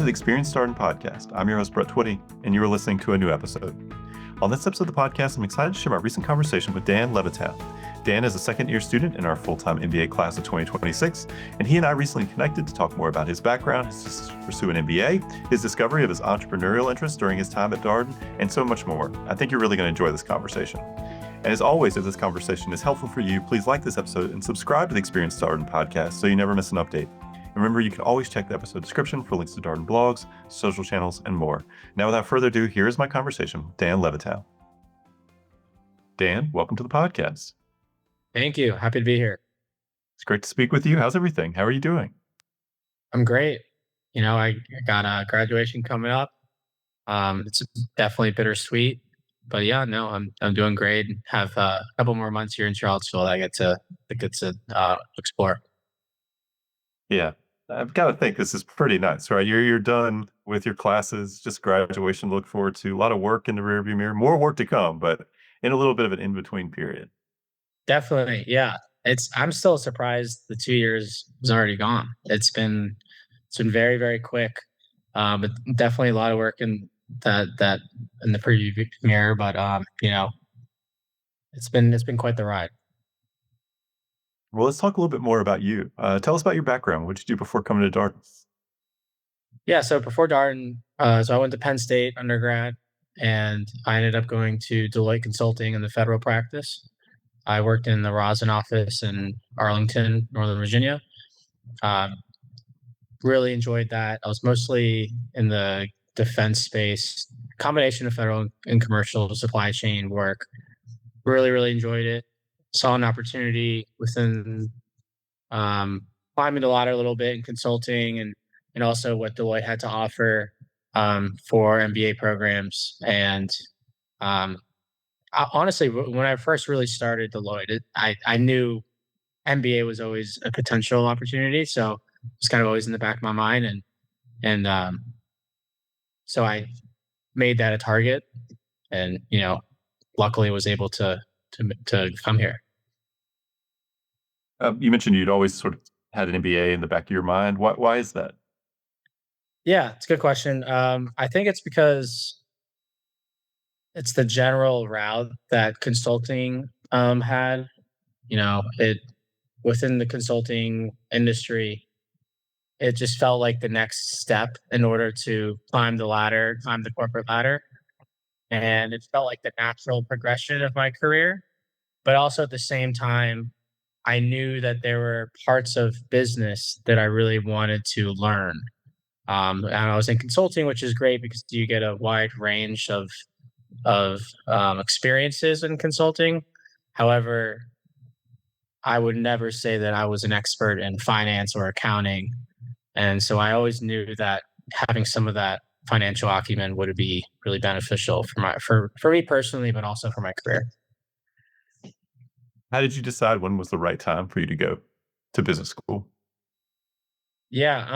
the Experience Darden podcast. I'm your host, Brett Twitty, and you are listening to a new episode. On this episode of the podcast, I'm excited to share my recent conversation with Dan Levetown. Dan is a second-year student in our full-time MBA class of 2026, and he and I recently connected to talk more about his background, his decision to pursue an MBA, his discovery of his entrepreneurial interests during his time at Darden, and so much more. I think you're really going to enjoy this conversation. And as always, if this conversation is helpful for you, please like this episode and subscribe to the Experience Darden podcast so you never miss an update. And remember, you can always check the episode description for links to Darden blogs, social channels, and more. Now, without further ado, here is my conversation with Dan Levetown. Dan, welcome to the podcast. Thank you. Happy to be here. It's great to speak with you. How's everything? How are you doing? I'm great. I got a graduation coming up. It's definitely bittersweet, but yeah, no, I'm doing great. Have a couple more months here in Charlottesville that I get to explore. Yeah, I've got to think this is pretty nice, right? You're done with your classes, just graduation to look forward to. A lot of work in the rearview mirror, more work to come, but in a little bit of an in-between period. Definitely, yeah. I'm still surprised the 2 years was already gone. It's been very, very quick, but definitely a lot of work in that in the preview mirror. But it's been quite the ride. Well, let's talk a little bit more about you. Tell us about your background. What did you do before coming to Darden? Yeah, so before Darden, so I went to Penn State undergrad, and I ended up going to Deloitte Consulting in the federal practice. I worked in the rosin office in Arlington, Northern Virginia. Really enjoyed that. I was mostly in the defense space, combination of federal and commercial supply chain work. Really, really enjoyed it. Saw an opportunity within climbing the ladder a little bit in consulting and also what Deloitte had to offer for MBA programs. And honestly, when I first really started Deloitte, I knew MBA was always a potential opportunity. So it was kind of always in the back of my mind. And so I made that a target and, luckily was able to come here. You mentioned you'd always sort of had an MBA in the back of your mind. Why is that? Yeah, it's a good question. I think it's because it's the general route that consulting had. It within the consulting industry, it just felt like the next step in order to climb the corporate ladder. And it felt like the natural progression of my career. But also at the same time, I knew that there were parts of business that I really wanted to learn. And I was in consulting, which is great because you get a wide range of experiences in consulting. However, I would never say that I was an expert in finance or accounting, and so I always knew that having some of that financial acumen would be really beneficial for me personally, but also for my career. How did you decide when was the right time for you to go to business school? Yeah,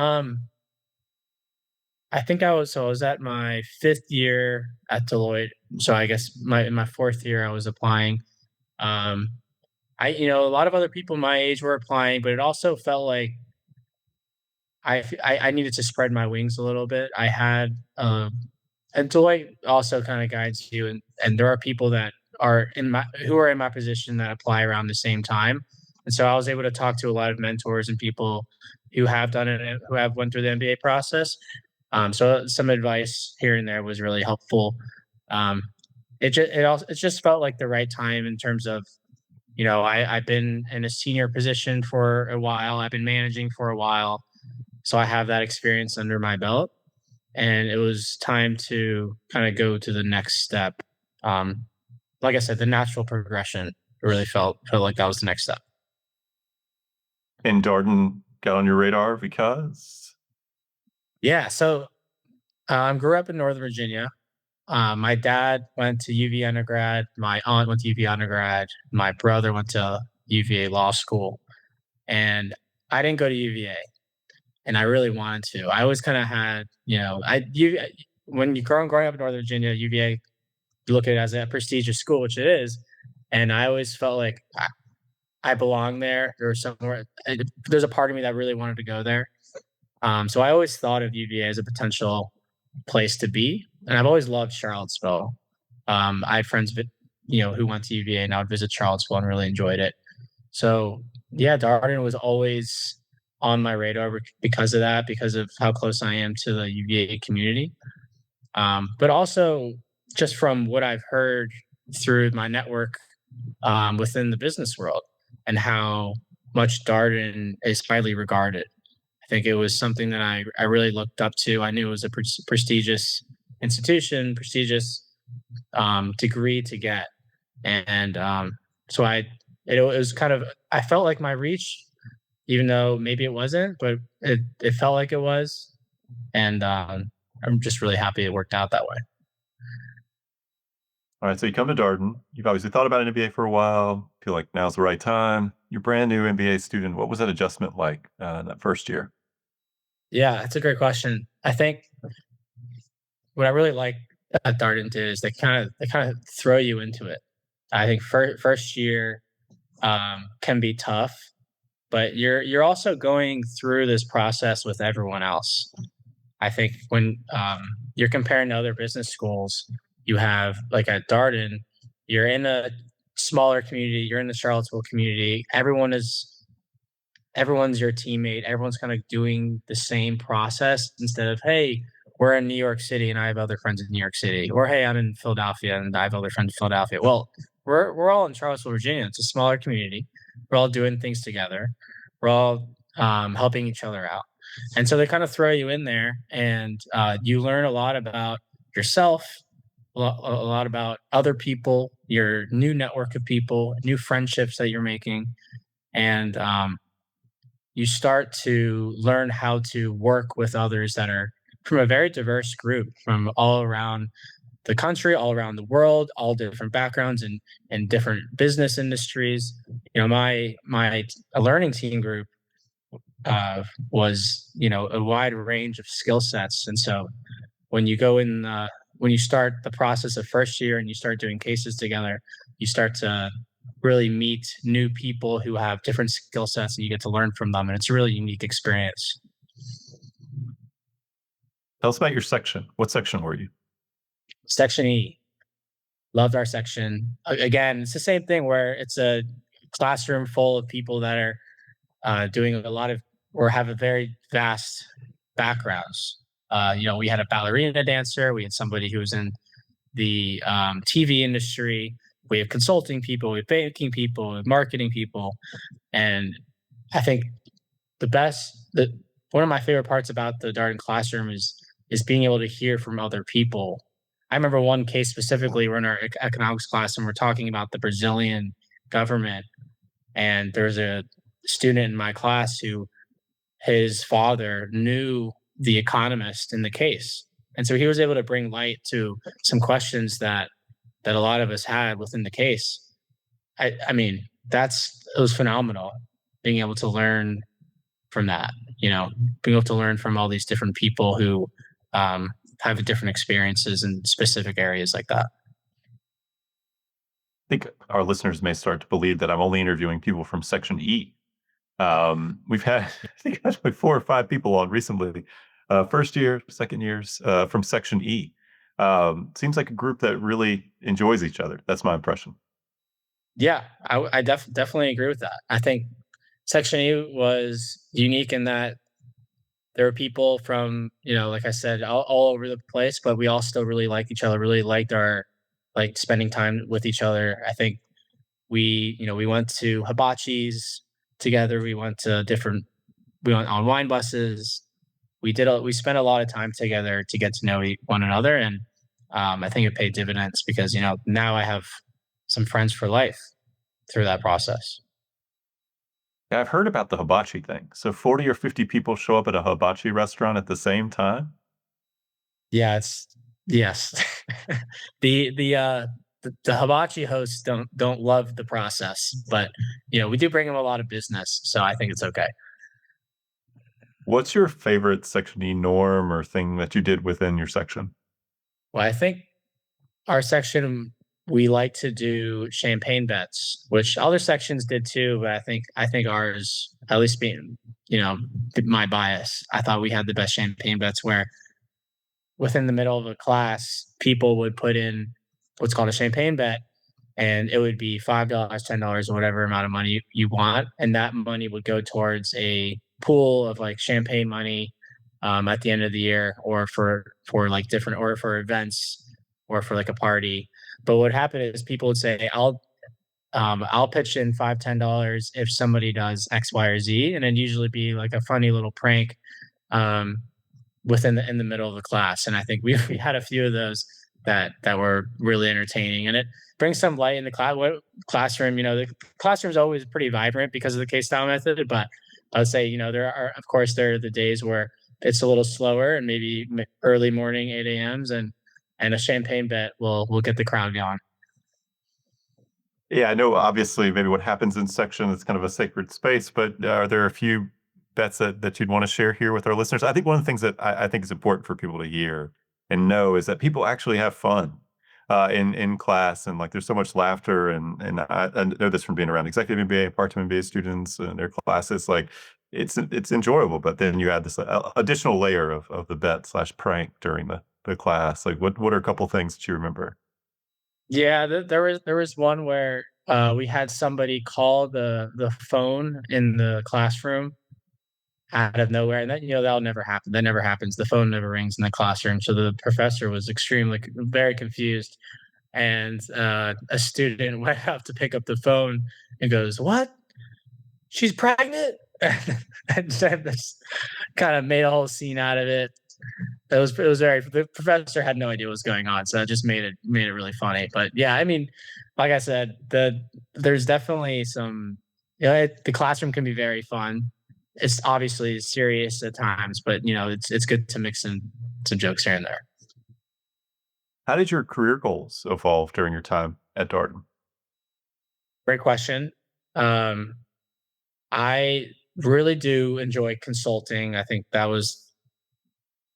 I was at my 5th year at Deloitte. So I guess in my 4th year I was applying. Um, a lot of other people my age were applying, but it also felt like I needed to spread my wings a little bit. And Deloitte also kind of guides you, and there are people that are who are in my position that apply around the same time. And so I was able to talk to a lot of mentors and people who have done it, who have went through the MBA process. So some advice here and there was really helpful. Um, it just felt like the right time in terms of, I've been in a senior position for a while. I've been managing for a while, so I have that experience under my belt, and it was time to kind of go to the next step. Um, like I said, the natural progression really felt like that was the next step. And Darden got on your radar because? Yeah, so grew up in Northern Virginia. My dad went to UV undergrad. My aunt went to UV undergrad. My brother went to UVA law school, and I didn't go to UVA, and I really wanted to. I always kind of had, when you growing up in Northern Virginia, UVA, you look at it as a prestigious school, which it is, and I always felt like I belong there. There was somewhere. There's a part of me that really wanted to go there. So I always thought of UVA as a potential place to be, and I've always loved Charlottesville. I had friends, who went to UVA, and I would visit Charlottesville and really enjoyed it. So yeah, Darden was always on my radar because of that, because of how close I am to the UVA community. But also just from what I've heard through my network within the business world and how much Darden is highly regarded. I think it was something that I really looked up to. I knew it was a prestigious institution, prestigious degree to get, and so it was kind of I felt like my reach, even though maybe it wasn't, but it felt like it was, and I'm just really happy it worked out that way. All right, so you come to Darden. You've obviously thought about an MBA for a while. Feel like now's the right time. You're a brand new MBA student. What was that adjustment like in that first year? Yeah, that's a great question. I think what I really like at Darden too is they kind of throw you into it. I think first year can be tough, but you're also going through this process with everyone else. I think when you're comparing to other business schools, you have like at Darden, you're in a smaller community, you're in the Charlottesville community. Everyone's your teammate. Everyone's kind of doing the same process instead of, hey, we're in New York City and I have other friends in New York City, or hey, I'm in Philadelphia and I have other friends in Philadelphia. Well, we're all in Charlottesville, Virginia. It's a smaller community. We're all doing things together. We're all helping each other out, and so they kind of throw you in there, and you learn a lot about yourself, a lot about other people, your new network of people, new friendships that you're making, and you start to learn how to work with others that are from a very diverse group from all around the country, all around the world, all different backgrounds and different business industries. My a learning team group was a wide range of skill sets, and so when you go in, when you start the process of first year and you start doing cases together, you start to really meet new people who have different skill sets and you get to learn from them. And it's a really unique experience. Tell us about your section. What section were you? Section E, loved our section. Again, it's the same thing where it's a classroom full of people that are doing a lot of or have a very vast backgrounds. We had a ballerina dancer, we had somebody who was in the TV industry, we have consulting people, we have banking people, we have marketing people, and I think one of my favorite parts about the Darden classroom is being able to hear from other people. I remember one case specifically. We're in our economics class and we're talking about the Brazilian government, and there's a student in my class who his father knew the economist in the case, and so he was able to bring light to some questions that a lot of us had within the case. I mean, it was phenomenal being able to learn from that, being able to learn from all these different people who have different experiences in specific areas like that. I think our listeners may start to believe that I'm only interviewing people from Section E. We've had, I think, had like 4 or 5 people on recently, first year, second years from Section E. Seems like a group that really enjoys each other. That's my impression. Yeah, definitely agree with that. I think Section E was unique in that there were people from, like I said, all over the place, but we all still really liked each other, really liked our like spending time with each other. I think we went to hibachis together. We went on wine buses. We spent a lot of time together to get to know one another. And I think it paid dividends because, now I have some friends for life through that process. Yeah, I've heard about the hibachi thing. So 40 or 50 people show up at a hibachi restaurant at the same time? Yeah, yes. The hibachi hosts don't love the process, but we do bring them a lot of business, so I think it's okay. What's your favorite Section E norm or thing that you did within your section? Well, I think our section. we like to do champagne bets, which other sections did too, but I think ours, at least being, you know, my bias, I thought we had the best champagne bets where within the middle of a class, people would put in what's called a champagne bet, and it would be $5, $10, or whatever amount of money you want, and that money would go towards a pool of like champagne money at the end of the year, or for like different, or for events, or for like a party. But what happened is people would say, I'll pitch in $5, $10 if somebody does X, Y, or Z, and then usually be like a funny little prank um, within the in the middle of the class. And I think we had a few of those that were really entertaining, and it brings some light in the classroom. You know, the classroom is always pretty vibrant because of the case style method, but I would say, you know, there are, of course, there are the days where it's a little slower, and maybe early morning 8 a.m.s, and a champagne bet will get the crowd going. Yeah, I know obviously maybe what happens in section is kind of a sacred space, but are there a few bets that you'd want to share here with our listeners? I think one of the things that I think is important for people to hear and know is that people actually have fun in class, and like there's so much laughter, and I know this from being around executive MBA, part-time MBA students and their classes. Like it's enjoyable, but then you add this additional layer of the bet slash prank during the class. Like what are a couple things that you remember? Yeah, there was one where we had somebody call the phone in the classroom out of nowhere, and that, you know, that'll never happen. That never happens. The phone never rings in the classroom. So the professor was extremely very confused, and a student went up to pick up the phone and goes, "What? She's pregnant?" And then this kind of made a whole scene out of it. It was very, the professor had no idea what was going on, so that just made it really funny. But yeah, I mean, like I said, there's definitely some, you know, the classroom can be very fun. It's obviously serious at times, but you know, it's good to mix in some jokes here and there. How did your career goals evolve during your time at Darden? Great question. Um, I really do enjoy consulting. I think that was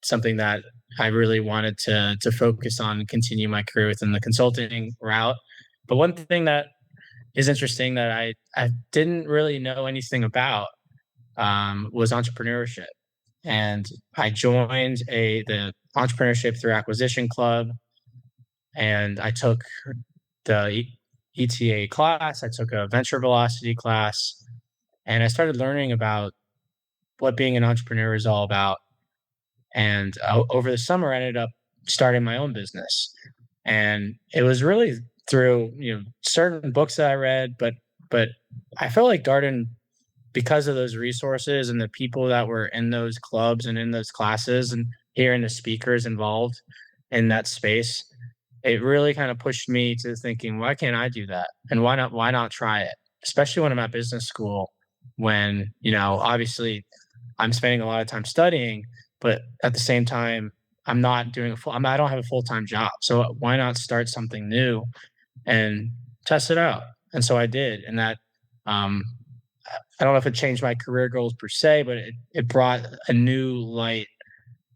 something that I really wanted to focus on and continue my career within the consulting route. But one thing that is interesting that I didn't really know anything about was entrepreneurship, and I joined a the entrepreneurship through acquisition club, and I took the ETA class. I took a venture velocity class, and I started learning about what being an entrepreneur is all about. And over the summer, I ended up starting my own business, and it was really through, you know, certain books that I read, but I felt like Darden, because of those resources and the people that were in those clubs and in those classes, and hearing the speakers involved in that space, it really kind of pushed me to thinking, why can't I do that? And why not try it? Especially when I'm at business school, when, you know, obviously I'm spending a lot of time studying, but at the same time, I don't have a full-time job. So why not start something new and test it out? And so I did. And that, um, I don't know if it changed my career goals per se, but it brought a new light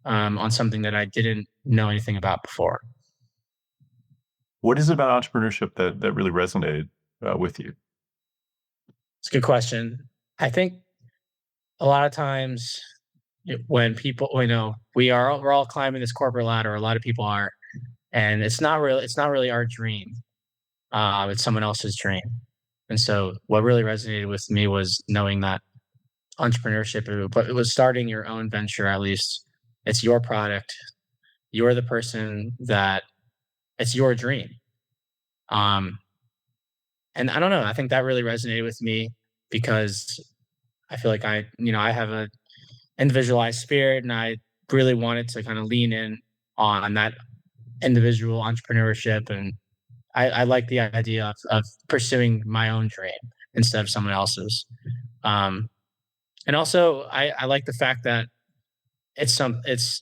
on something that I didn't know anything about before. What is it about entrepreneurship that really resonated with you? It's a good question. I think a lot of times when people, you know, we're all climbing this corporate ladder. A lot of people are, and it's not really our dream. It's someone else's dream. And so what really resonated with me was knowing that entrepreneurship, but it was starting your own venture. At least it's your product. You're the person that, it's your dream. Um, and I don't know. I think that really resonated with me because I feel like I have a individualized spirit, and I really wanted to kind of lean in on that individual entrepreneurship. And I like the idea of pursuing my own dream instead of someone else's. Um, and also, I like the fact that it's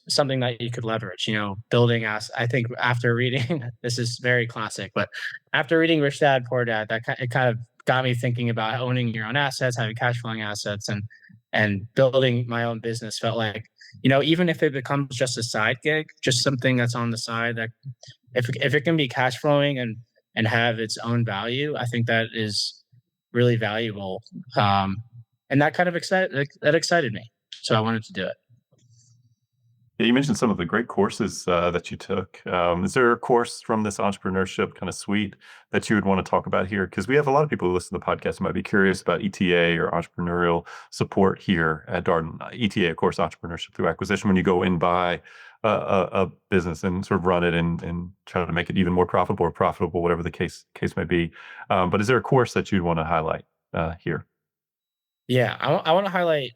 something that you could leverage. You know, building as I think after reading this is very classic, but after reading Rich Dad Poor Dad, it kind of got me thinking about owning your own assets, having cash flowing assets, and building my own business felt like, you know, even if it becomes just a side gig, just something that's on the side, that if it can be cash flowing and have its own value, I think that is really valuable. Um, and that kind of that excited me. So I wanted to do it. Yeah, you mentioned some of the great courses that you took. Is there a course from this entrepreneurship kind of suite that you would want to talk about here? Because we have a lot of people who listen to the podcast who might be curious about ETA or entrepreneurial support here at Darden. ETA, of course, entrepreneurship through acquisition, when you go and buy a business and sort of run it and try to make it even more profitable or profitable, whatever the case may be. But is there a course that you'd want to highlight here? Yeah, I want to highlight.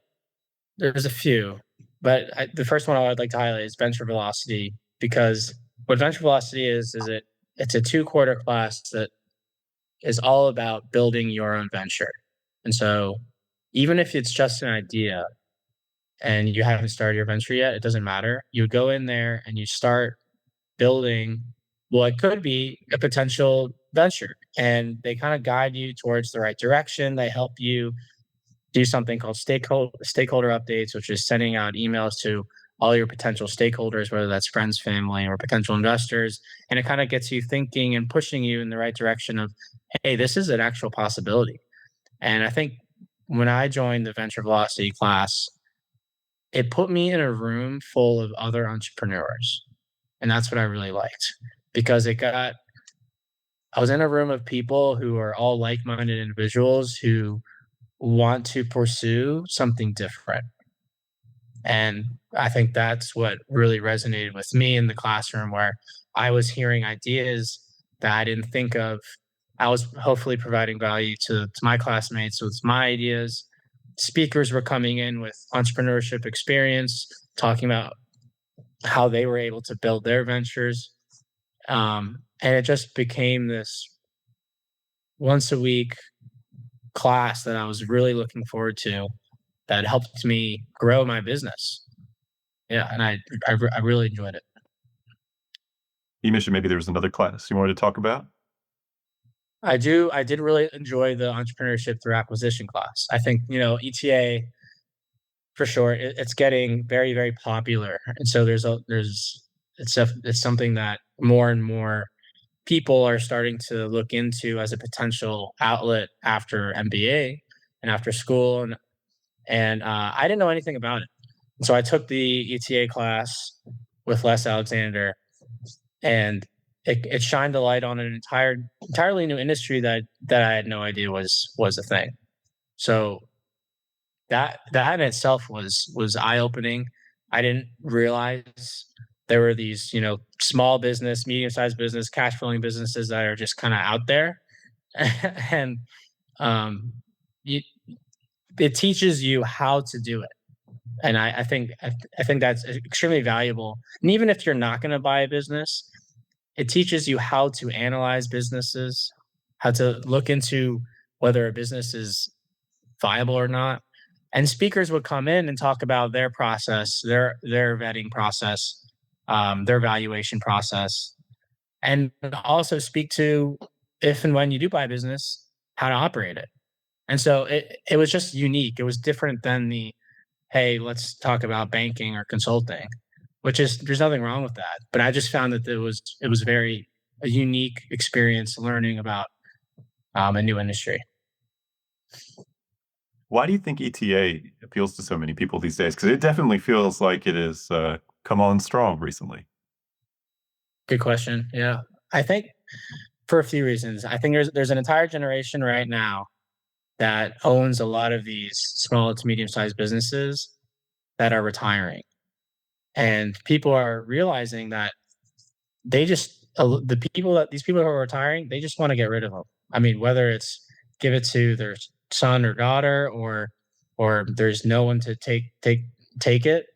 There's a few, but the first one I would like to highlight is Venture Velocity, because what Venture Velocity is it's a 2-quarter class that is all about building your own venture. And so even if it's just an idea and you haven't started your venture yet, it doesn't matter. You go in there and you start building what could be a potential venture. And they kind of guide you towards the right direction. They help you do something called stakeholder updates, which is sending out emails to all your potential stakeholders, whether that's friends, family, or potential investors. And it kind of gets you thinking and pushing you in the right direction of, hey, this is an actual possibility. And I think when I joined the Venture Velocity class, it put me in a room full of other entrepreneurs. And that's what I really liked, because I was in a room of people who are all like minded individuals who want to pursue something different. And I think that's what really resonated with me in the classroom, where I was hearing ideas that I didn't think of. I was hopefully providing value to my classmates with my ideas. Speakers were coming in with entrepreneurship experience, talking about how they were able to build their ventures. And it just became this once a week class that I was really looking forward to, that helped me grow my business. Yeah, and I really enjoyed it. You mentioned maybe there was another class you wanted to talk about. I did really enjoy the entrepreneurship through acquisition class. I think, ETA for sure, it's getting very, very popular. And so it's something that more and more people are starting to look into as a potential outlet after MBA and after school. And I didn't know anything about it. So I took the ETA class with Les Alexander, and it shined a light on an entirely new industry that I had no idea was a thing. So that in itself was eye opening. I didn't realize there were these, small business, medium sized business, cash flowing businesses that are just kind of out there, and um, you, it teaches you how to do it. And I think that's extremely valuable. And even if you're not going to buy a business, it teaches you how to analyze businesses, how to look into whether a business is viable or not. And speakers would come in and talk about their process, their vetting process, their valuation process, and also speak to, if and when you do buy a business, how to operate it. And so it was just unique. It was different than the, hey, let's talk about banking or consulting, which is, there's nothing wrong with that. But I just found that it was very a unique experience learning about a new industry. Why do you think ETA appeals to so many people these days? Because it definitely feels like it is come on strong recently. Good question. Yeah. I think for a few reasons. I think there's an entire generation right now that owns a lot of these small to medium sized businesses that are retiring. And people are realizing that these people who are retiring, they just want to get rid of them. I mean, whether it's give it to their son or daughter, or there's no one to take it,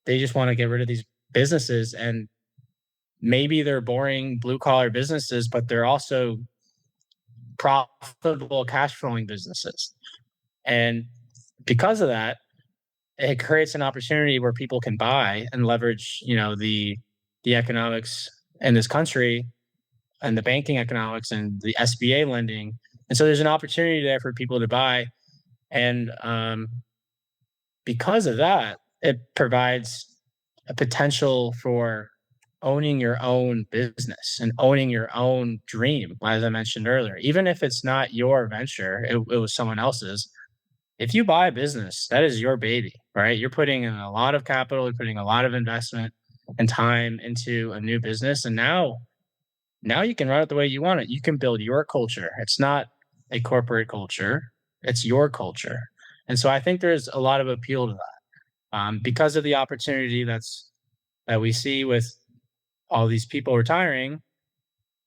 they just want to get rid of these businesses. And maybe they're boring blue collar businesses, but they're also profitable cash flowing businesses. And because of that, it creates an opportunity where people can buy and leverage, the economics in this country, and the banking economics and the SBA lending. And so there's an opportunity there for people to buy. And because of that, it provides a potential for owning your own business and owning your own dream, as I mentioned earlier. Even if it's not your venture, it was someone else's. If you buy a business, that is your baby, right? You're putting in a lot of capital, you're putting a lot of investment and time into a new business. And now you can run it the way you want it. You can build your culture. It's not a corporate culture, it's your culture. And so I think there's a lot of appeal to that, because of the opportunity that we see with all these people retiring.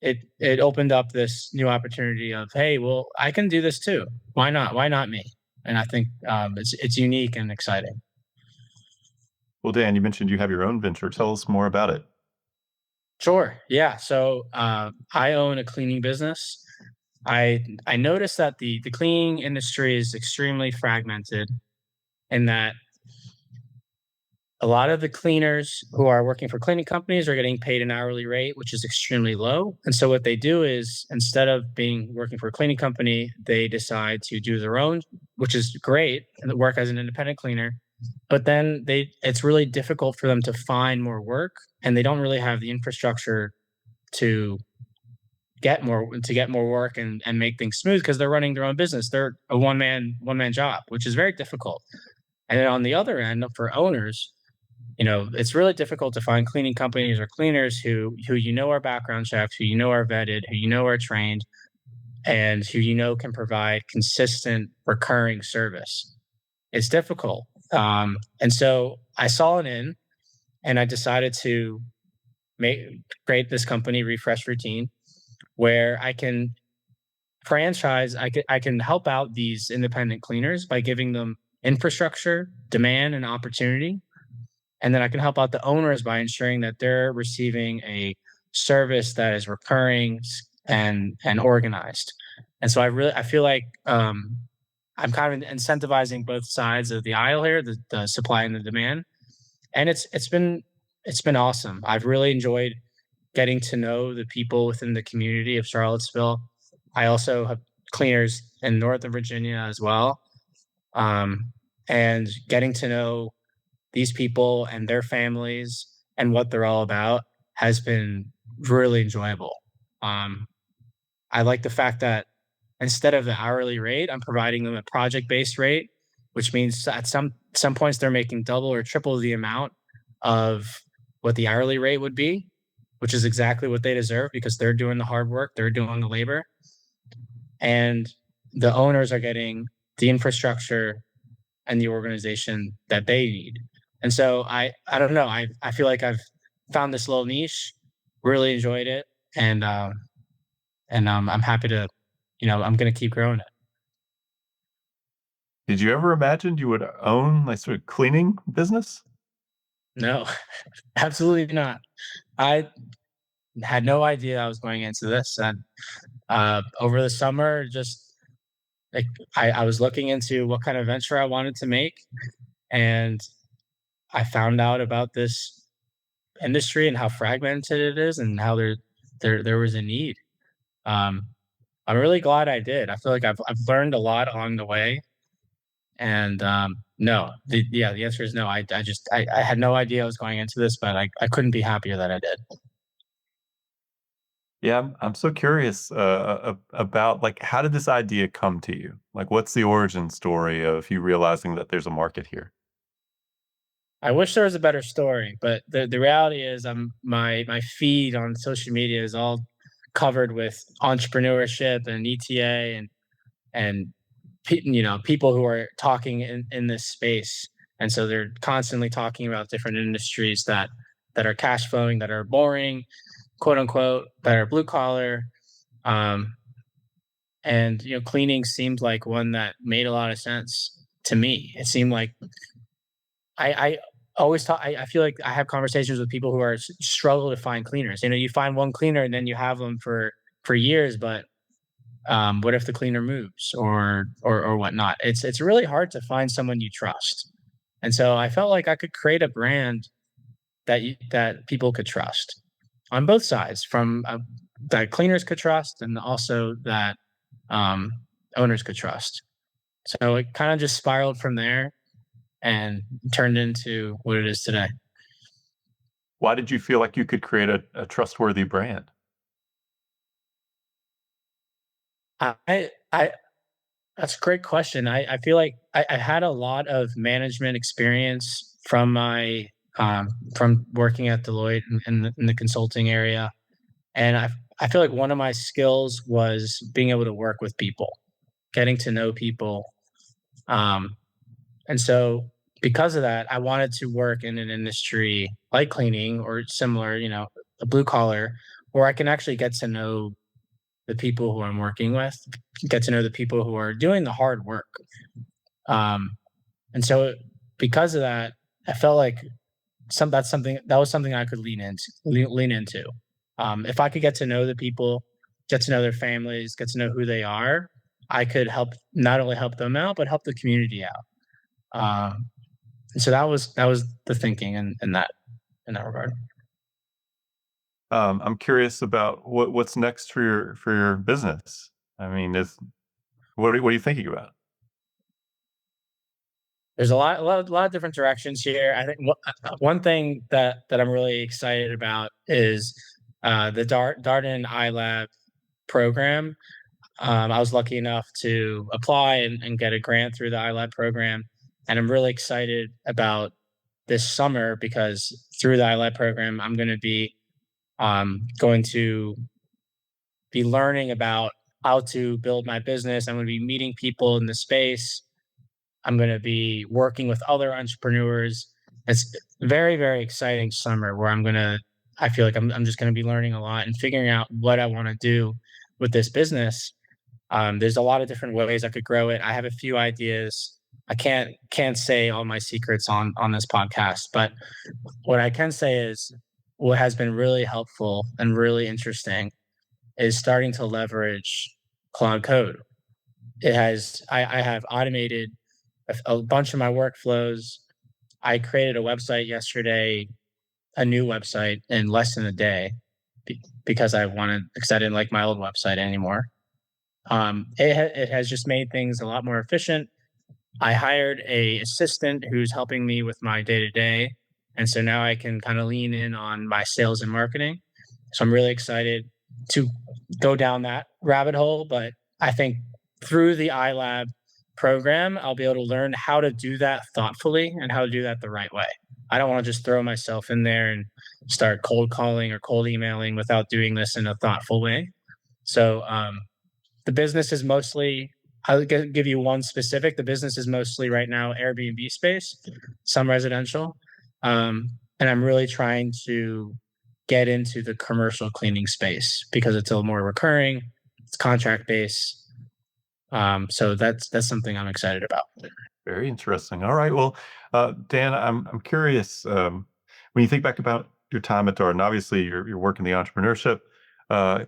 It opened up this new opportunity of, hey, well, I can do this too. Why not? Why not me? And I think it's unique and exciting. Well, Dan, you mentioned you have your own venture. Tell us more about it. Sure. Yeah. So I own a cleaning business. I noticed that the cleaning industry is extremely fragmented, and that a lot of the cleaners who are working for cleaning companies are getting paid an hourly rate, which is extremely low. And so what they do is, instead of being working for a cleaning company, they decide to do their own, which is great, and work as an independent cleaner. But then it's really difficult for them to find more work, and they don't really have the infrastructure to get more work and make things smooth, because they're running their own business. They're a one man job, which is very difficult. And then on the other end, for owners, it's really difficult to find cleaning companies or cleaners who are background checked, who are vetted, who are trained, and who can provide consistent recurring service. It's difficult. And so I saw an in, and I decided to make create this company, Refresh Routine, where I can I can help out these independent cleaners by giving them infrastructure, demand, and opportunity. And then I can help out the owners by ensuring that they're receiving a service that is recurring and organized. And so I feel like I'm kind of incentivizing both sides of the aisle here, the supply and the demand. And it's been awesome. I've really enjoyed getting to know the people within the community of Charlottesville. I also have cleaners in Northern Virginia as well. Um, and getting to know these people and their families and what they're all about has been really enjoyable. Um, I like the fact that instead of the hourly rate, I'm providing them a project-based rate, which means at some points they're making double or triple the amount of what the hourly rate would be, which is exactly what they deserve, because they're doing the hard work, they're doing the labor, and the owners are getting the infrastructure and the organization that they need. And so I don't know, I feel like I've found this little niche, really enjoyed it, and I'm happy to, I'm gonna keep growing it. Did you ever imagine you would own like sort of cleaning business? No, absolutely not. I had no idea I was going into this, and over the summer, just like I was looking into what kind of venture I wanted to make, and I found out about this industry and how fragmented it is, and how there was a need. Um, I'm really glad I did. I feel like I've learned a lot along the way, and no, the answer is no. I had no idea I was going into this, but I couldn't be happier that I did. Yeah, I'm so curious about like how did this idea come to you? Like, what's the origin story of you realizing that there's a market here? I wish there was a better story, but the reality is, my feed on social media is all covered with entrepreneurship and ETA and people who are talking in this space. And so they're constantly talking about different industries that are cash flowing, that are boring, quote unquote, that are blue collar. Um, and cleaning seemed like one that made a lot of sense to me. It seemed like I always talk. I feel like I have conversations with people who are struggle to find cleaners. You find one cleaner and then you have them for years, but what if the cleaner moves or whatnot? It's really hard to find someone you trust. And so I felt like I could create a brand that people could trust on both sides, from that cleaners could trust, and also that um, owners could trust. So it kind of just spiraled from there and turned into what it is today. Why did you feel like you could create a trustworthy brand? I That's a great question. I feel like I had a lot of management experience from my from working at Deloitte in the consulting area, and I feel like one of my skills was being able to work with people, getting to know people, um, and so because of that, I wanted to work in an industry like cleaning or similar, a blue collar, where I can actually get to know the people who I'm working with, get to know the people who are doing the hard work. Um, and so because of that, I felt like that was something I could lean into. If I could get to know the people, get to know their families, get to know who they are, I could help not only help them out, but help the community out. And so that was the thinking in that regard. I'm curious about what's next for your business. I mean, is what are you thinking about? There's a lot of different directions here. I think one thing that I'm really excited about is the Darden iLab program. I was lucky enough to apply and get a grant through the iLab program, and I'm really excited about this summer because through the iLab program, I'm going to be learning about how to build my business. I'm going to be meeting people in the space. I'm going to be working with other entrepreneurs. It's very, very exciting summer where I feel like I'm just going to be learning a lot and figuring out what I want to do with this business. There's a lot of different ways I could grow it. I have a few ideas. I can't say all my secrets on this podcast, but what I can say is what has been really helpful and really interesting is starting to leverage Cloud Code. I have automated a bunch of my workflows. I created a website yesterday, a new website in less than a day because I didn't like my old website anymore. It has just made things a lot more efficient. I hired a assistant who's helping me with my day to day, and so now I can kind of lean in on my sales and marketing. So I'm really excited to go down that rabbit hole. But I think through the iLab program, I'll be able to learn how to do that thoughtfully and how to do that the right way. I don't want to just throw myself in there and start cold calling or cold emailing without doing this in a thoughtful way. So the business is mostly, give you one specific. The business is mostly right now Airbnb space, some residential. And I'm really trying to get into the commercial cleaning space because it's a little more recurring, it's contract based. So that's something I'm excited about. Very interesting. All right. Well, Dan, I'm curious. When you think back about your time at Darden, obviously you're working the entrepreneurship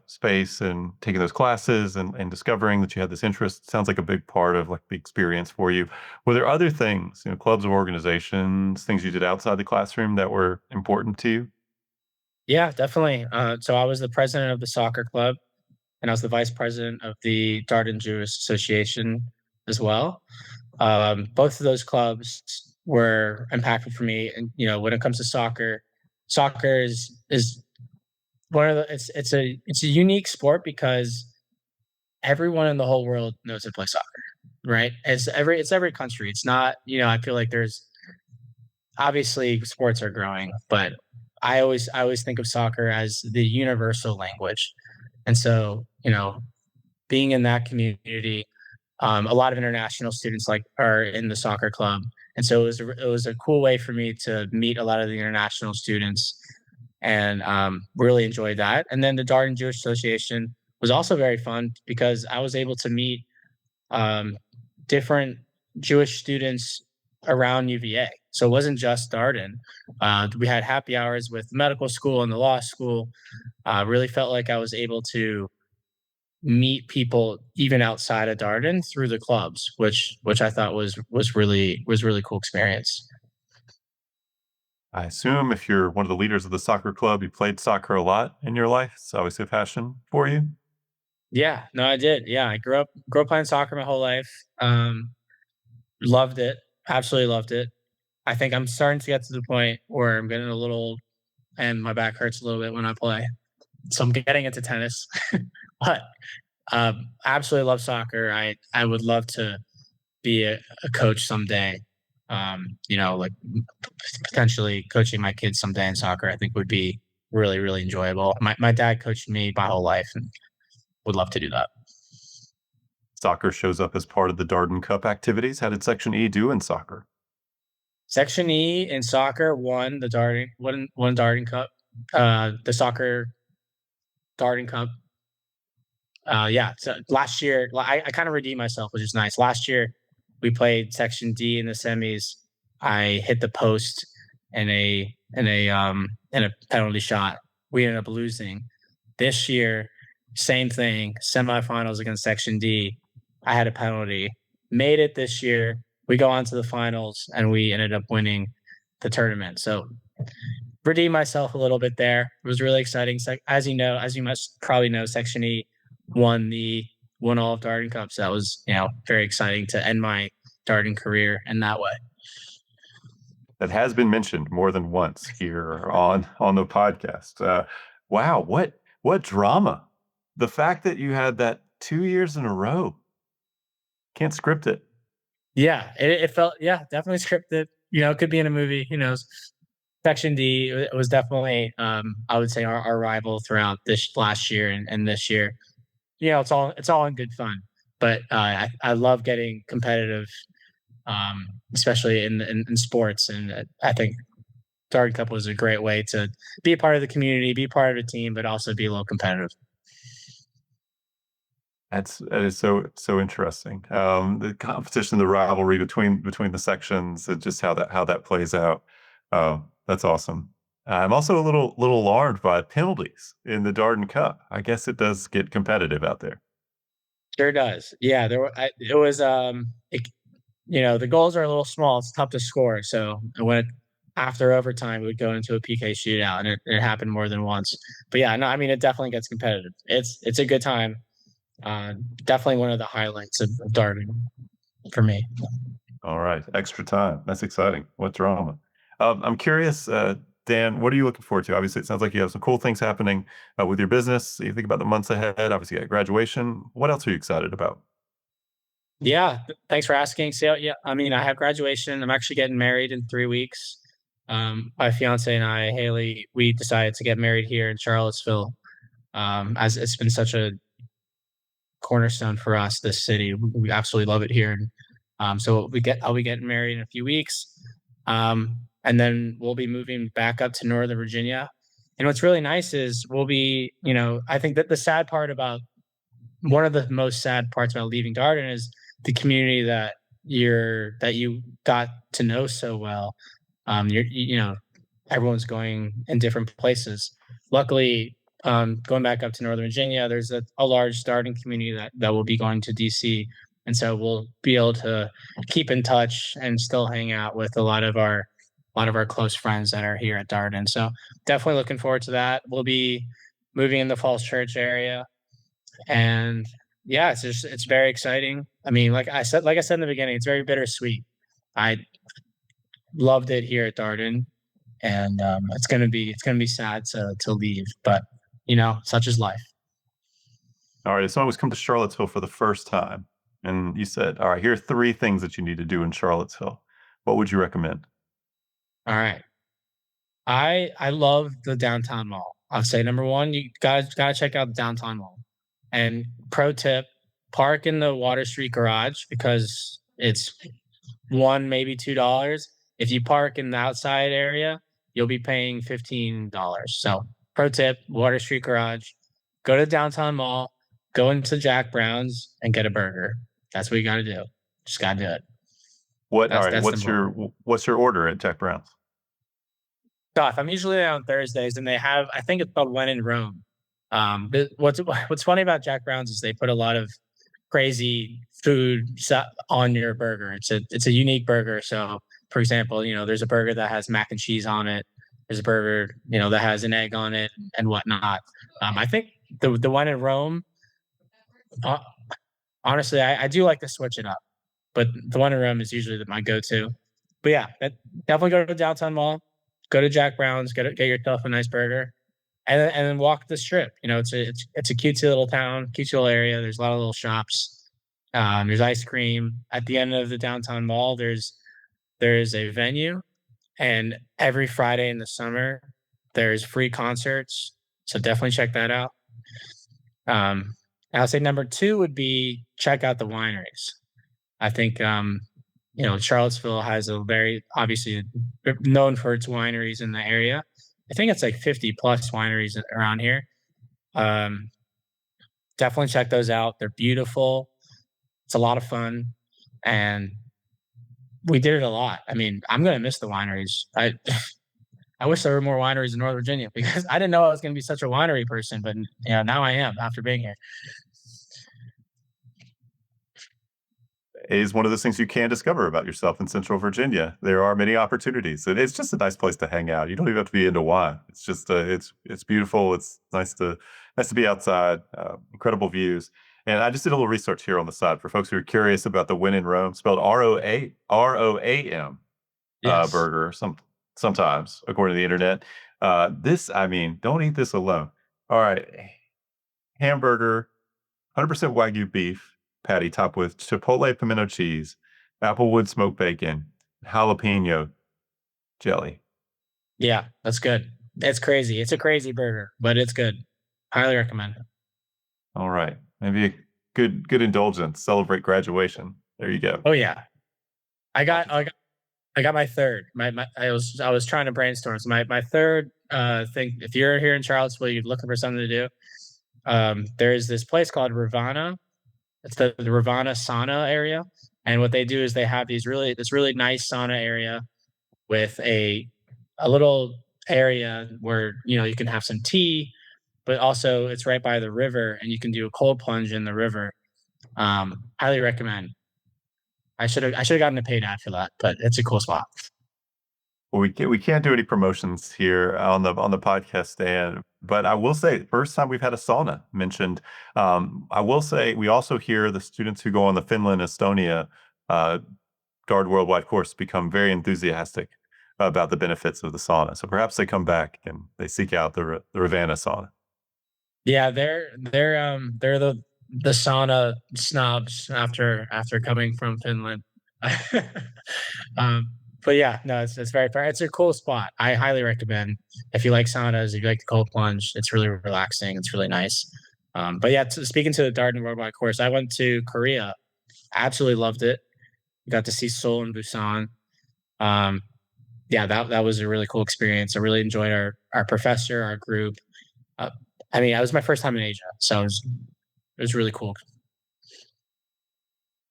space and taking those classes and discovering that you had this interest. Sounds like a big part of like the experience for you. Were there other things, clubs or organizations, things you did outside the classroom that were important to you? Yeah, definitely. So I was the president of the soccer club, and I was the vice president of the Darden Jewish Association as well. Both of those clubs were impactful for me. And when it comes to soccer, soccer is one of the it's a unique sport because everyone in the whole world knows to play soccer, right? It's every country. It's not, I feel like there's obviously sports are growing, but I always think of soccer as the universal language. And so, being in that community, a lot of international students are in the soccer club, and so it was a cool way for me to meet a lot of the international students, and really enjoyed that. And then the Darden Jewish Association was also very fun because I was able to meet um, different Jewish students around UVA. So it wasn't just Darden. We had happy hours with the medical school and the law school. Really felt like I was able to meet people even outside of Darden through the clubs, which I thought was really cool experience. I assume if you're one of the leaders of the soccer club, you played soccer a lot in your life. It's obviously a passion for you. Yeah, no, I did. Yeah, I grew up playing soccer my whole life. Loved it, absolutely loved it. I think I'm starting to get to the point where I'm getting a little and my back hurts a little bit when I play. So I'm getting into tennis, but absolutely love soccer. I would love to be a coach someday. Like potentially coaching my kids someday in soccer, I think would be really, really enjoyable. My dad coached me my whole life and would love to do that. Soccer shows up as part of the Darden Cup activities. How did Section E do in soccer? Section E in soccer won Darden Cup. The soccer Darden Cup. Yeah. So last year, I kind of redeemed myself, which is nice. Last year, we played Section D in the semis. I hit the post in a penalty shot. We ended up losing. This year, same thing. Semifinals against Section D. I had a penalty. Made it this year. We go on to the finals, and we ended up winning the tournament. So redeemed myself a little bit there. It was really exciting. As you must probably know, Section E won the won all of Darden Cups. That was, very exciting to end my Darden career in that way. That has been mentioned more than once here on the podcast. Wow, what drama! The fact that you had that 2 years in a row. Can't script it. Yeah, it felt definitely scripted. It could be in a movie. Who knows? Section D it was definitely I would say our rival throughout this last year and this year. It's all in good fun. But I love getting competitive, especially in sports. And I think Darden Cup was a great way to be a part of the community, be part of the team, but also be a little competitive. That is so interesting. The competition, the rivalry between the sections, and just how that plays out. That's awesome. I'm also a little alarmed by penalties in the Darden Cup. I guess it does get competitive out there. Sure does. Yeah, it was the goals are a little small. It's tough to score. So it went after overtime, we would go into a PK shootout, and it happened more than once. But yeah, no, I mean it definitely gets competitive. It's a good time. Definitely one of the highlights of Darden for me. All right, extra time. That's exciting. What drama? I'm curious, Dan. What are you looking forward to? Obviously, it sounds like you have some cool things happening with your business. You think about the months ahead. Obviously, you got graduation. What else are you excited about? Yeah, thanks for asking. So yeah, I mean I have graduation. I'm actually getting married in 3 weeks. My fiance and I, Haley, we decided to get married here in Charlottesville. As it's been such a cornerstone for us, this city. We absolutely love it here. And so I'll be getting married in a few weeks. And then we'll be moving back up to Northern Virginia. And what's really nice is I think that the sad part about one of the most sad parts about leaving Darden is the community that you got to know so well. Everyone's going in different places. Luckily, going back up to Northern Virginia, there's a large Darden community that will be going to DC, and so we'll be able to keep in touch and still hang out with a lot of our close friends that are here at Darden. So definitely looking forward to that. We'll be moving in the Falls Church area, and yeah, it's very exciting. I mean, like I said in the beginning, it's very bittersweet. I loved it here at Darden, and it's gonna be sad to leave, but such is life. All right, if someone was come to Charlottesville for the first time, and you said, "All right, here are 3 things that you need to do in Charlottesville," what would you recommend? All right, I love the downtown mall. I'll say number one, you gotta check out the downtown mall. And pro tip, park in the Water Street garage because it's one maybe $2. If you park in the outside area, you'll be paying $15. So pro tip, Water Street garage, go to downtown mall, go into Jack Brown's and get a burger. That's what you gotta do. Just gotta do it. What? All That's right, that's what's number one. your order at Jack Brown's? Stuff. I'm usually there on Thursdays, and they have I think it's called When in Rome. But what's funny about Jack Brown's is they put a lot of crazy on your burger. It's a unique burger. So, for example, there's a burger that has mac and cheese on it. There's a burger, that has an egg on it and whatnot. I think the one in Rome, uh, honestly, I do like to switch it up, but the one in Rome is usually my go-to. But yeah, definitely go to the downtown mall. go to Jack Brown's, get yourself a nice burger, and then walk the strip. It's a cutesy little town, cutesy little area. There's a lot of little shops. There's ice cream at the end of the downtown mall. There's a venue, and every Friday in the summer there's free concerts. So definitely check that out. I'll say number two would be check out the wineries. I think Charlottesville has a very obviously known for its wineries in the area. I think it's like 50 plus wineries around here. Um, Definitely check those out. They're beautiful. It's a lot of fun, and we did it a lot. I mean, I'm gonna miss the wineries. I wish there were more wineries in Northern Virginia because I didn't know I was gonna be such a winery person, but now I am after being here. Is one of those things you can discover about yourself in Central Virginia. There are many opportunities, and it's just a nice place to hang out. You don't even have to be into wine. It's just it's beautiful. It's nice to be outside. Incredible views. And I just did a little research here on the side for folks who are curious about the Win in Rome, spelled ROAM Yes. burger. Sometimes, according to the internet, this I mean, don't eat this alone. All right, hamburger, 100% Wagyu beef patty topped with chipotle pimento cheese, applewood smoked bacon, jalapeno jelly. Yeah, that's good. It's crazy. It's a crazy burger, but it's good. Highly recommend. All right, maybe a good indulgence. Celebrate graduation. There you go. Oh yeah. I Off got the I top. got I got my third. I was trying to brainstorm. So my third thing, if you're here in Charlottesville, you're looking for something to do. There is this place called Ravana. It's the Ravana sauna area. And what they do is they have this really nice sauna area with a little area where you can have some tea, but also it's right by the river and you can do a cold plunge in the river. Highly recommend. I should have gotten a paid ad for that, but it's a cool spot. Well, we can't do any promotions here on the podcast stand, but I will say, first time we've had a sauna mentioned. I will say we also hear the students who go on the Finland, Estonia, uh, Darden Worldwide course become very enthusiastic about the benefits of the sauna. So perhaps they come back and they seek out the Ravenna sauna. Yeah, they're the sauna snobs after coming from Finland. um, but yeah, no, it's very fair. It's a cool spot. I highly recommend if you like saunas, if you like the cold plunge. It's really relaxing. It's really nice. But yeah, speaking to the Darden Worldwide course, I went to Korea. Absolutely loved it. Got to see Seoul and Busan. Um, yeah, that was a really cool experience. I really enjoyed our professor, our group. Uh, I mean, it was my first time in Asia, so it was really cool.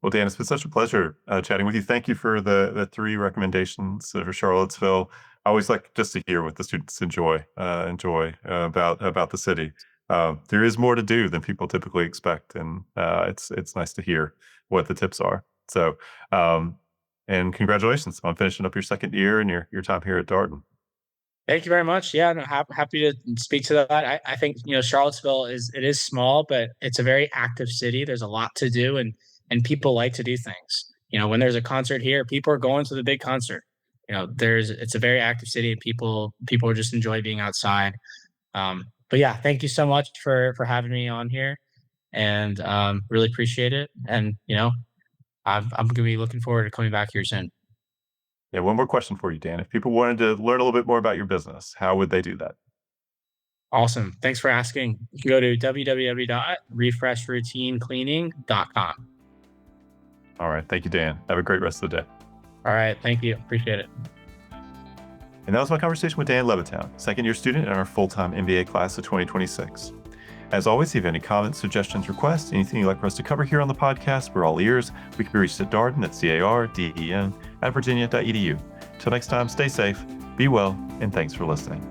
Well, Dan, it's been such a pleasure chatting with you. Thank you for the three recommendations for Charlottesville. I always like just to hear what the students enjoy about the city. There is more to do than people typically expect, and it's nice to hear what the tips are. So, and congratulations on finishing up your second year and your time here at Darden. Thank you very much. Yeah, no, happy to speak to that. I think Charlottesville is small, but it's a very active city. There's a lot to do, and people like to do things. When there's a concert here, people are going to the big concert. It's a very active city, and people just enjoy being outside. But yeah, thank you so much for having me on here, and really appreciate it. And I'm gonna be looking forward to coming back here soon. Yeah, one more question for you, Dan. If people wanted to learn a little bit more about your business, how would they do that? Awesome. Thanks for asking. You can go to www.refreshroutinecleaning.com. All right. Thank you, Dan. Have a great rest of the day. All right. Thank you. Appreciate it. And that was my conversation with Dan Levetown, second year student in our full-time MBA class of 2026. As always, if you have any comments, suggestions, requests, anything you'd like for us to cover here on the podcast, we're all ears. We can be reached at Darden at CARDEN at virginia.edu. Till next time, stay safe, be well, and thanks for listening.